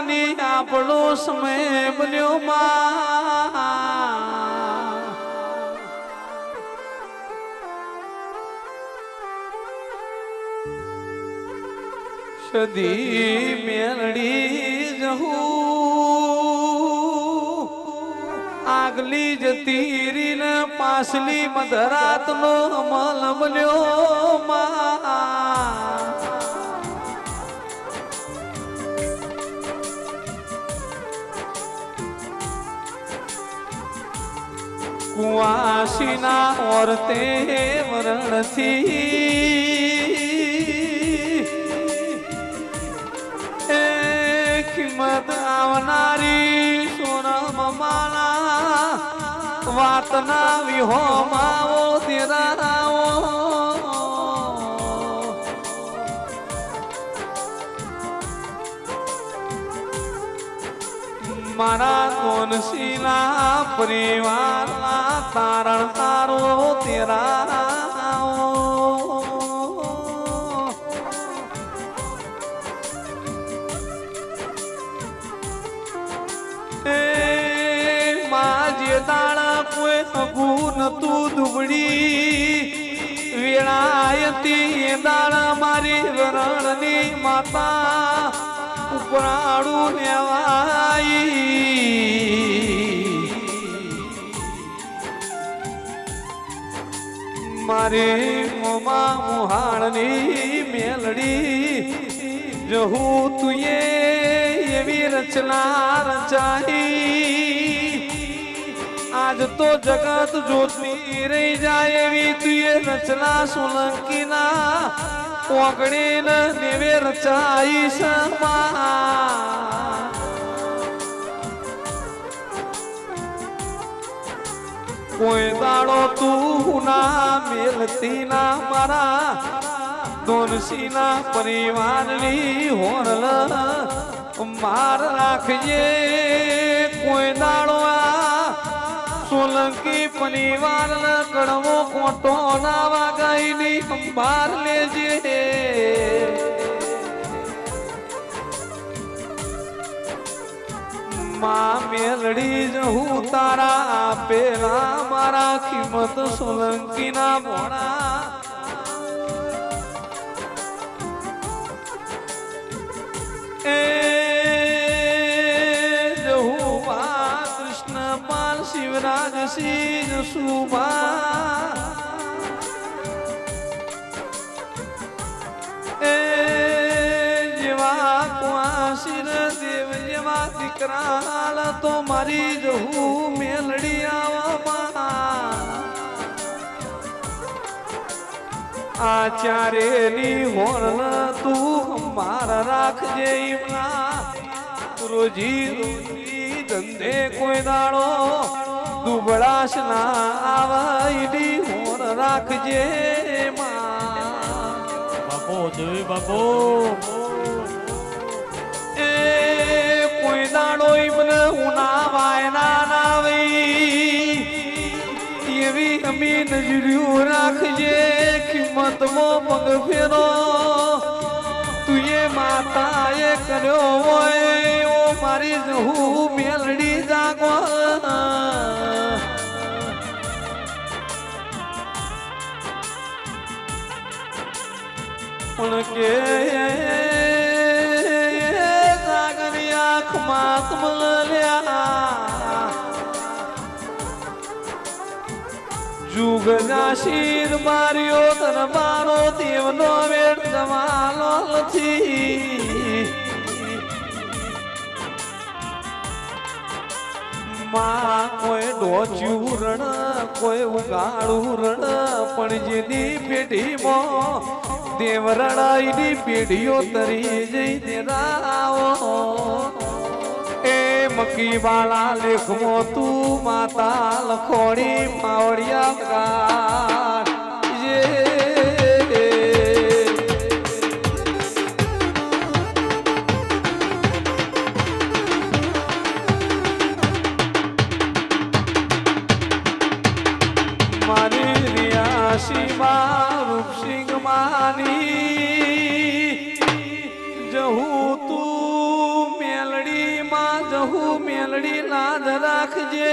મનની આપણો સમય બન્યો માં સદી મેલડી જહું આગલી જતી રીન પાસલી મધરાત નો અમલ બન્યો માં કુવાસીના ઓરતે વરણથી કિંમત આવનારી સોનમ માના વાતના વિહોમાઓ તેરાઓ મારા કોનસીના પરિવારના તારણ તારો તેરાઓ દાણા કોઈ અગુન તું દુબડી વેળાયતી દાણા મારી વરણની માતા ઉપરાડું નેવાઈ મારે મોમાં મોહાણની મેલડી જહું તુએ એવી રચના રચાઈ આજ તો જગત જોતી રહી જાય એવી તુએ રચના સોલંકી ના ઓગણી નેવે રચાઈ સમા કોઈ દાડો તું ના મેલતી ના મારા દોનસી ના પરિવારની હોરલ માર રાખજે કોઈ દાડો સોલંકી પરિવાર કડવો કોટો ના વાગાઈની સંભાર લેજે માં મેલડી જહું તારા આપેલા મારા કિંમત સોલંકી ના ભોણા એ શિવરાજ સિંહ સુભા એ જેવા કુઆશીર દેવ જેવા દીકરા તો મારી જહું મેલડી આવવા આચાર્યની હોણ તું માર રાખજે રોજી રોજી ધંધે કોઈ દાડો દુબળાશ ના આવાઈડી હોર રાખજે બાપો દેવી બાપો એ કોઈ દાડો મને ઉના વાયના નાવી એવી અમી નજર્યું રાખજે કિંમત મો પગ ફેરો તુએ માતાએ કર્યો હોય મારી જહું મેલડી જાગો પણ કે જાગની આંખમાં કમલ્યા જુગ નાશીર માર્યો દરબારો દેવનો વેટ જમાલો નથી માં કોઈ ડોચ્યું રણ કોઈ ઉગાડું રણ પણ જેની પેઢીમાં દેવ રણાઈની પેઢીઓ તરી જઈ દેરાવો એ મકી બાળા લેખમાં તું માતા લખોડી માવડિયા મારી રિયાસીમાં રૂપસિંહ માની જહું તું મેલડી કહું મેલડી લાજ રાખજે